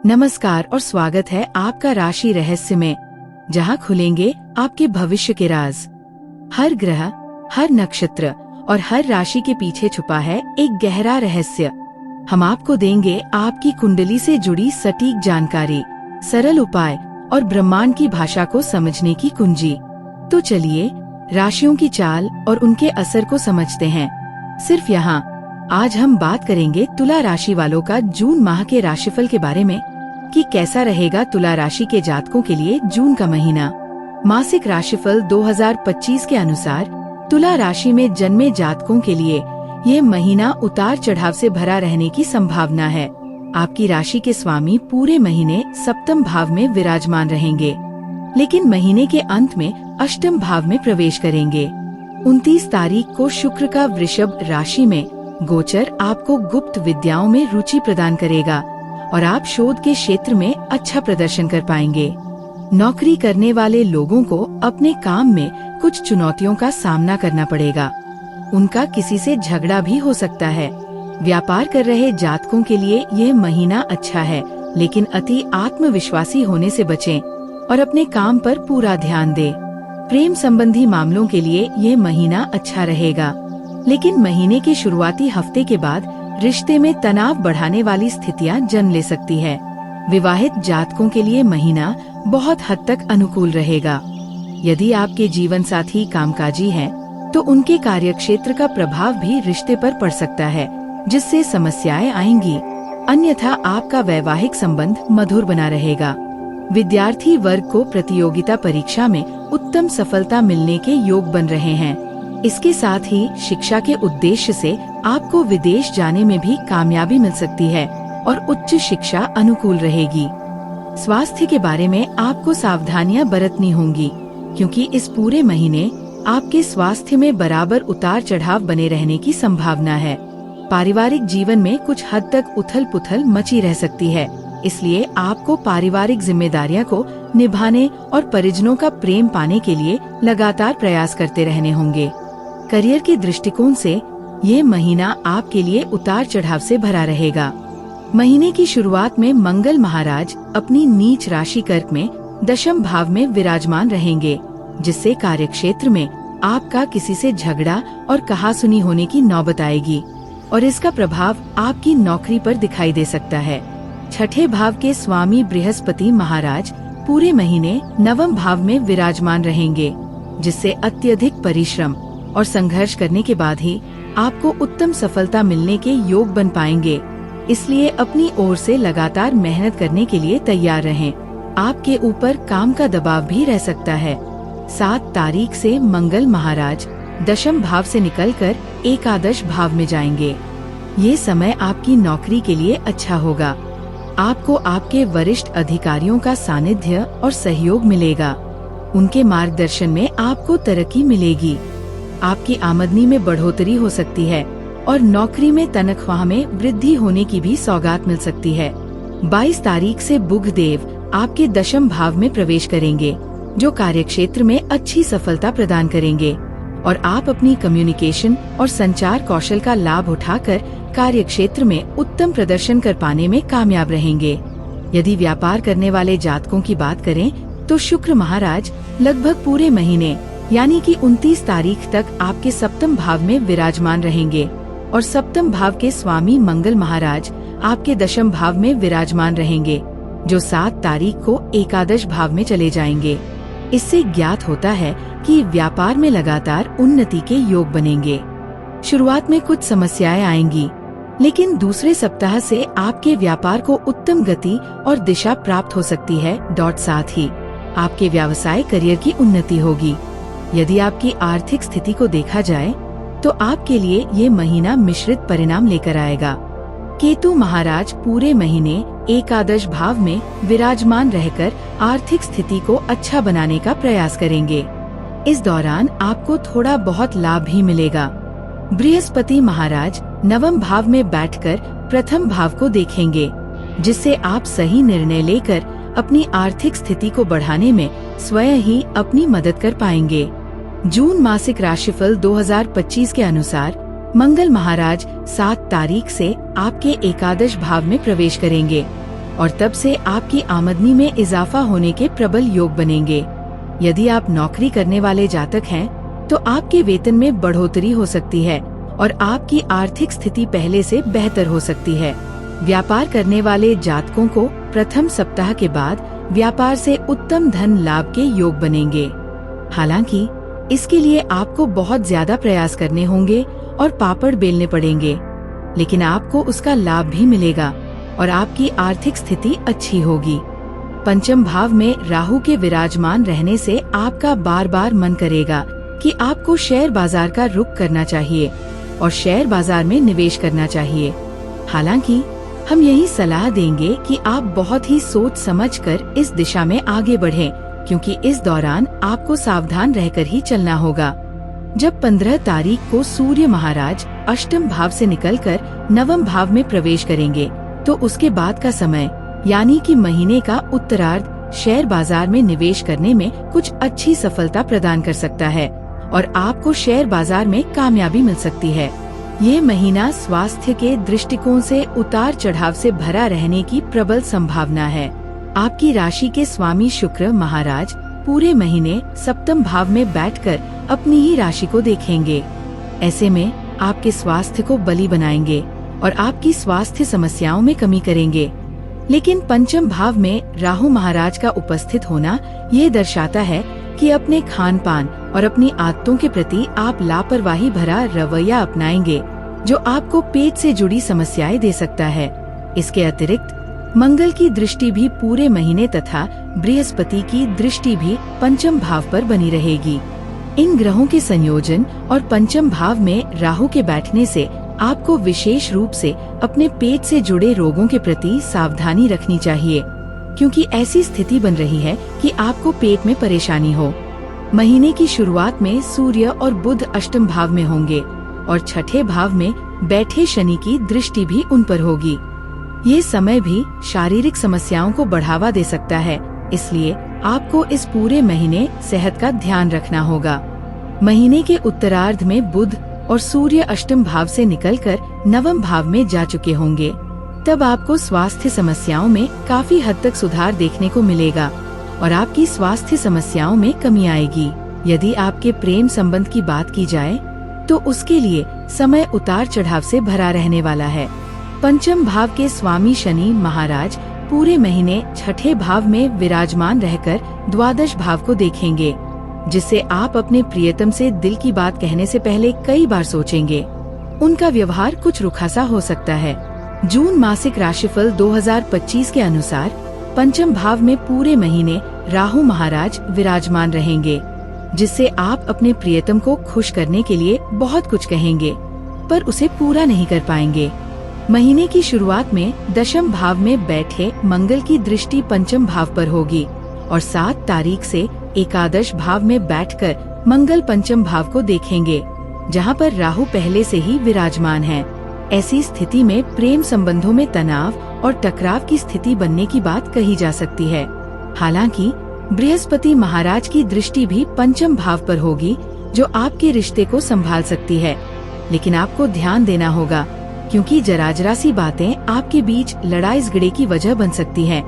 नमस्कार और स्वागत है आपका राशि रहस्य में, जहां खुलेंगे आपके भविष्य के राज। हर ग्रह, हर नक्षत्र और हर राशि के पीछे छुपा है एक गहरा रहस्य। हम आपको देंगे आपकी कुंडली से जुड़ी सटीक जानकारी, सरल उपाय और ब्रह्मांड की भाषा को समझने की कुंजी। तो चलिए राशियों की चाल और उनके असर को समझते हैं। सिर्फ यहाँ आज हम बात करेंगे तुला राशि वालों का जून माह के राशिफल के बारे में कि कैसा रहेगा तुला राशि के जातकों के लिए जून का महीना। मासिक राशिफल 2025 के अनुसार तुला राशि में जन्मे जातकों के लिए ये महीना उतार चढ़ाव से भरा रहने की संभावना है। आपकी राशि के स्वामी पूरे महीने सप्तम भाव में विराजमान रहेंगे, लेकिन महीने के अंत में अष्टम भाव में प्रवेश करेंगे। 29 तारीख को शुक्र का वृषभ राशि में गोचर आपको गुप्त विद्याओं में रुचि प्रदान करेगा और आप शोध के क्षेत्र में अच्छा प्रदर्शन कर पाएंगे। नौकरी करने वाले लोगों को अपने काम में कुछ चुनौतियों का सामना करना पड़ेगा। उनका किसी से झगड़ा भी हो सकता है। व्यापार कर रहे जातकों के लिए ये महीना अच्छा है, लेकिन अति आत्मविश्वासी होने से बचें और अपने काम पर पूरा ध्यान दें। प्रेम संबंधी मामलों के लिए ये महीना अच्छा रहेगा, लेकिन महीने के शुरुआती हफ्ते के बाद रिश्ते में तनाव बढ़ाने वाली स्थितियां जन्म ले सकती है। विवाहित जातकों के लिए महीना बहुत हद तक अनुकूल रहेगा। यदि आपके जीवन साथी कामकाजी हैं, तो उनके कार्यक्षेत्र का प्रभाव भी रिश्ते पर पड़ सकता है, जिससे समस्याएं आएंगी। अन्यथा आपका वैवाहिक संबंध मधुर बना रहेगा। विद्यार्थी वर्ग को प्रतियोगिता परीक्षा में उत्तम सफलता मिलने के योग बन रहे हैं। इसके साथ ही शिक्षा के उद्देश्य से आपको विदेश जाने में भी कामयाबी मिल सकती है और उच्च शिक्षा अनुकूल रहेगी। स्वास्थ्य के बारे में आपको सावधानियां बरतनी होंगी, क्योंकि इस पूरे महीने आपके स्वास्थ्य में बराबर उतार चढ़ाव बने रहने की संभावना है। पारिवारिक जीवन में कुछ हद तक उथल पुथल मची रह सकती है, इसलिए आपको पारिवारिक जिम्मेदारियों को निभाने और परिजनों का प्रेम पाने के लिए लगातार प्रयास करते रहने होंगे। करियर के दृष्टिकोण से ये महीना आपके लिए उतार चढ़ाव से भरा रहेगा। महीने की शुरुआत में मंगल महाराज अपनी नीच राशि कर्क में दशम भाव में विराजमान रहेंगे, जिससे कार्यक्षेत्र में आपका किसी से झगड़ा और कहासुनी होने की नौबत आएगी और इसका प्रभाव आपकी नौकरी पर दिखाई दे सकता है। छठे भाव के स्वामी बृहस्पति महाराज पूरे महीने नवम भाव में विराजमान रहेंगे, जिससे अत्यधिक परिश्रम और संघर्ष करने के बाद ही आपको उत्तम सफलता मिलने के योग बन पाएंगे। इसलिए अपनी ओर से लगातार मेहनत करने के लिए तैयार रहें। आपके ऊपर काम का दबाव भी रह सकता है। 7 तारीख से मंगल महाराज दशम भाव से निकलकर एकादश भाव में जाएंगे। ये समय आपकी नौकरी के लिए अच्छा होगा। आपको आपके वरिष्ठ अधिकारियों का सानिध्य और सहयोग मिलेगा। उनके मार्गदर्शन में आपको तरक्की मिलेगी। आपकी आमदनी में बढ़ोतरी हो सकती है और नौकरी में तनख्वाह में वृद्धि होने की भी सौगात मिल सकती है। 22 तारीख से बुध देव आपके दशम भाव में प्रवेश करेंगे, जो कार्यक्षेत्र में अच्छी सफलता प्रदान करेंगे और आप अपनी कम्युनिकेशन और संचार कौशल का लाभ उठाकर कार्यक्षेत्र में उत्तम प्रदर्शन कर पाने में कामयाब रहेंगे। यदि व्यापार करने वाले जातकों की बात करें, तो शुक्र महाराज लगभग पूरे महीने यानी कि 29 तारीख तक आपके सप्तम भाव में विराजमान रहेंगे और सप्तम भाव के स्वामी मंगल महाराज आपके दशम भाव में विराजमान रहेंगे, जो 7 तारीख को एकादश भाव में चले जाएंगे। इससे ज्ञात होता है कि व्यापार में लगातार उन्नति के योग बनेंगे। शुरुआत में कुछ समस्याएं आएंगी, लेकिन दूसरे सप्ताह से आपके व्यापार को उत्तम गति और दिशा प्राप्त हो सकती है। साथ ही आपके व्यवसाय करियर की उन्नति होगी। यदि आपकी आर्थिक स्थिति को देखा जाए, तो आपके लिए ये महीना मिश्रित परिणाम लेकर आएगा। केतु महाराज पूरे महीने एकादश भाव में विराजमान रहकर आर्थिक स्थिति को अच्छा बनाने का प्रयास करेंगे। इस दौरान आपको थोड़ा बहुत लाभ भी मिलेगा। बृहस्पति महाराज नवम भाव में बैठकर प्रथम भाव को देखेंगे, जिससे आप सही निर्णय लेकर अपनी आर्थिक स्थिति को बढ़ाने में स्वयं ही अपनी मदद कर पाएंगे। जून मासिक राशिफल 2025 के अनुसार मंगल महाराज 7 तारीख से आपके एकादश भाव में प्रवेश करेंगे। और तब से आपकी आमदनी में इजाफा होने के प्रबल योग बनेंगे। यदि आप नौकरी करने वाले जातक हैं, तो आपके वेतन में बढ़ोतरी हो सकती है और आपकी आर्थिक स्थिति पहले से बेहतर हो सकती है। व्यापार करने वाले जातकों को प्रथम सप्ताह के बाद व्यापार से उत्तम धन लाभ के योग बनेंगे। हालांकि इसके लिए आपको बहुत ज्यादा प्रयास करने होंगे और पापड़ बेलने पड़ेंगे, लेकिन आपको उसका लाभ भी मिलेगा और आपकी आर्थिक स्थिति अच्छी होगी। पंचम भाव में राहु के विराजमान रहने से आपका बार बार मन करेगा कि आपको शेयर बाजार का रुख करना चाहिए और शेयर बाजार में निवेश करना चाहिए। हालांकि हम यही सलाह देंगे कि आप बहुत ही सोच समझकर इस दिशा में आगे बढ़ें, क्योंकि इस दौरान आपको सावधान रहकर ही चलना होगा। जब 15 तारीख को सूर्य महाराज अष्टम भाव से निकलकर नवम भाव में प्रवेश करेंगे, तो उसके बाद का समय यानी कि महीने का उत्तरार्ध शेयर बाजार में निवेश करने में कुछ अच्छी सफलता प्रदान कर सकता है और आपको शेयर बाजार में कामयाबी मिल सकती है। ये महीना स्वास्थ्य के दृष्टिकोण से उतार चढ़ाव से भरा रहने की प्रबल संभावना है। आपकी राशि के स्वामी शुक्र महाराज पूरे महीने सप्तम भाव में बैठकर अपनी ही राशि को देखेंगे। ऐसे में आपके स्वास्थ्य को बली बनाएंगे और आपकी स्वास्थ्य समस्याओं में कमी करेंगे। लेकिन पंचम भाव में राहु महाराज का उपस्थित होना ये दर्शाता है कि अपने खान पान और अपनी आदतों के प्रति आप लापरवाही भरा रवैया अपनाएंगे, जो आपको पेट से जुड़ी समस्याएं दे सकता है। इसके अतिरिक्त मंगल की दृष्टि भी पूरे महीने तथा बृहस्पति की दृष्टि भी पंचम भाव पर बनी रहेगी। इन ग्रहों के संयोजन और पंचम भाव में राहु के बैठने से आपको विशेष रूप से अपने पेट से जुड़े रोगों के प्रति सावधानी रखनी चाहिए, क्योंकि ऐसी स्थिति बन रही है कि आपको पेट में परेशानी हो। महीने की शुरुआत में सूर्य और बुध अष्टम भाव में होंगे और छठे भाव में बैठे शनि की दृष्टि भी उन पर होगी। ये समय भी शारीरिक समस्याओं को बढ़ावा दे सकता है, इसलिए आपको इस पूरे महीने सेहत का ध्यान रखना होगा। महीने के उत्तरार्ध में बुध और सूर्य अष्टम भाव से निकलकर नवम भाव में जा चुके होंगे। तब आपको स्वास्थ्य समस्याओं में काफी हद तक सुधार देखने को मिलेगा और आपकी स्वास्थ्य समस्याओं में कमी आएगी। यदि आपके प्रेम संबंध की बात की जाए, तो उसके लिए समय उतार चढ़ाव से भरा रहने वाला है। पंचम भाव के स्वामी शनि महाराज पूरे महीने छठे भाव में विराजमान रहकर द्वादश भाव को देखेंगे, जिससे आप अपने प्रियतम से दिल की बात कहने से पहले कई बार सोचेंगे। उनका व्यवहार कुछ रुखासा हो सकता है। जून मासिक राशिफल 2025 के अनुसार पंचम भाव में पूरे महीने राहु महाराज विराजमान रहेंगे, जिससे आप अपने प्रियतम को खुश करने के लिए बहुत कुछ कहेंगे, पर उसे पूरा नहीं कर पाएंगे। महीने की शुरुआत में दशम भाव में बैठे मंगल की दृष्टि पंचम भाव पर होगी और 7 तारीख से एकादश भाव में बैठकर मंगल पंचम भाव को देखेंगे, जहां पर राहु पहले से ही विराजमान है। ऐसी स्थिति में प्रेम संबंधों में तनाव और टकराव की स्थिति बनने की बात कही जा सकती है। हालांकि बृहस्पति महाराज की दृष्टि भी पंचम भाव पर होगी, जो आपके रिश्ते को संभाल सकती है, लेकिन आपको ध्यान देना होगा, क्योंकि जरा सी बातें आपके बीच लड़ाई झगड़े की वजह बन सकती हैं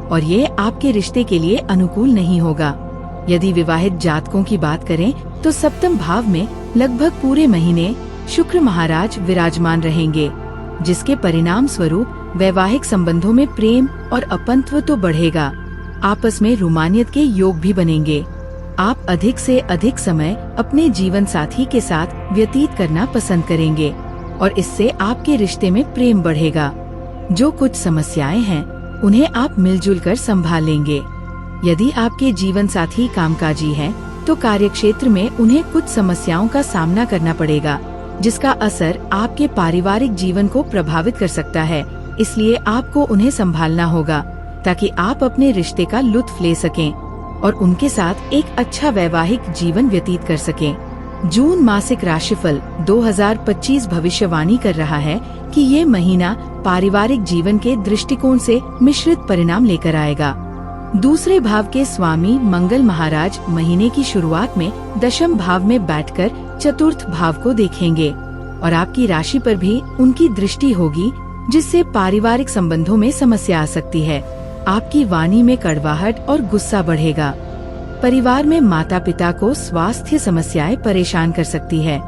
और ये आपके रिश्ते के लिए अनुकूल नहीं होगा। यदि विवाहित जातकों की बात करें, तो सप्तम भाव में लगभग पूरे महीने शुक्र महाराज विराजमान रहेंगे, जिसके परिणाम स्वरूप वैवाहिक संबंधों में प्रेम और अपनत्व तो बढ़ेगा, आपस में रोमानियत के योग भी बनेंगे। आप अधिक से अधिक समय अपने जीवन साथी के साथ व्यतीत करना पसंद करेंगे और इससे आपके रिश्ते में प्रेम बढ़ेगा। जो कुछ समस्याएं हैं, उन्हें आप मिलजुल कर संभाल लेंगे। यदि आपके जीवन साथी कामकाजी हैं, तो कार्यक्षेत्र में उन्हें कुछ समस्याओं का सामना करना पड़ेगा, जिसका असर आपके पारिवारिक जीवन को प्रभावित कर सकता है। इसलिए आपको उन्हें संभालना होगा, ताकि आप अपने रिश्ते का लुत्फ ले सकें और उनके साथ एक अच्छा वैवाहिक जीवन व्यतीत कर सकें। जून मासिक राशिफल 2025 भविष्यवाणी कर रहा है कि ये महीना पारिवारिक जीवन के दृष्टिकोण से मिश्रित परिणाम लेकर आएगा। दूसरे भाव के स्वामी मंगल महाराज महीने की शुरुआत में दशम भाव में बैठकर चतुर्थ भाव को देखेंगे और आपकी राशि पर भी उनकी दृष्टि होगी, जिससे पारिवारिक संबंधों में समस्या आ सकती है। आपकी वाणी में कड़वाहट और गुस्सा बढ़ेगा। परिवार में माता पिता को स्वास्थ्य समस्याएं परेशान कर सकती है।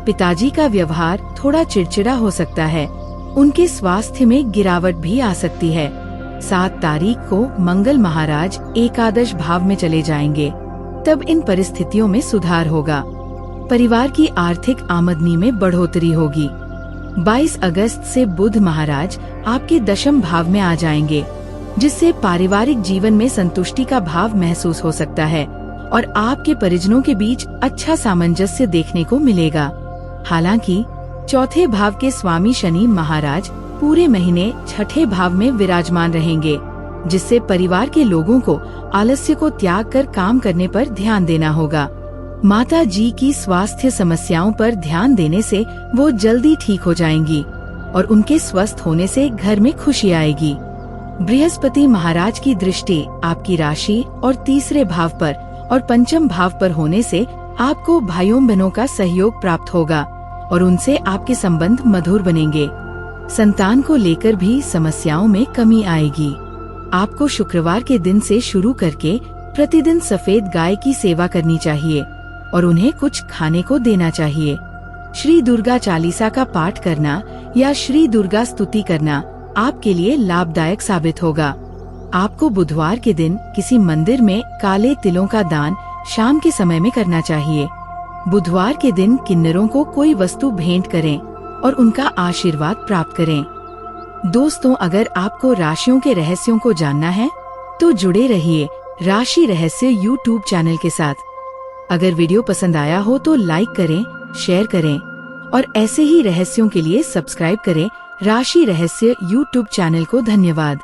पिताजी का व्यवहार थोड़ा चिड़चिड़ा हो सकता है। उनके स्वास्थ्य में गिरावट भी आ सकती है। 7 तारीख को मंगल महाराज एकादश भाव में चले जाएंगे, तब इन परिस्थितियों में सुधार होगा। परिवार की आर्थिक आमदनी में बढ़ोतरी होगी। 22 अगस्त से बुध महाराज आपके दशम भाव में आ जाएंगे, जिससे पारिवारिक जीवन में संतुष्टि का भाव महसूस हो सकता है और आपके परिजनों के बीच अच्छा सामंजस्य देखने को मिलेगा। हालांकि चौथे भाव के स्वामी शनि महाराज पूरे महीने छठे भाव में विराजमान रहेंगे, जिससे परिवार के लोगों को आलस्य को त्याग कर काम करने पर ध्यान देना होगा। माता जी की स्वास्थ्य समस्याओं पर ध्यान देने से वो जल्दी ठीक हो जाएंगी और उनके स्वस्थ होने से घर में खुशी आएगी। बृहस्पति महाराज की दृष्टि आपकी राशि और तीसरे भाव पर और पंचम भाव पर होने से आपको भाइयों बहनों का सहयोग प्राप्त होगा और उनसे आपके संबंध मधुर बनेंगे। संतान को लेकर भी समस्याओं में कमी आएगी। आपको शुक्रवार के दिन से शुरू करके प्रतिदिन सफेद गाय की सेवा करनी चाहिए और उन्हें कुछ खाने को देना चाहिए। श्री दुर्गा चालीसा का पाठ करना या श्री दुर्गा स्तुति करना आपके लिए लाभदायक साबित होगा। आपको बुधवार के दिन किसी मंदिर में काले तिलों का दान शाम के समय में करना चाहिए। बुधवार के दिन किन्नरों को कोई वस्तु भेंट करें और उनका आशीर्वाद प्राप्त करें। दोस्तों, अगर आपको राशियों के रहस्यों को जानना है तो जुड़े रहिए राशि रहस्य यूट्यूब चैनल के साथ। अगर वीडियो पसंद आया हो तो लाइक करें, शेयर करें और ऐसे ही रहस्यों के लिए सब्सक्राइब करें राशि रहस्य यूट्यूब चैनल को। धन्यवाद।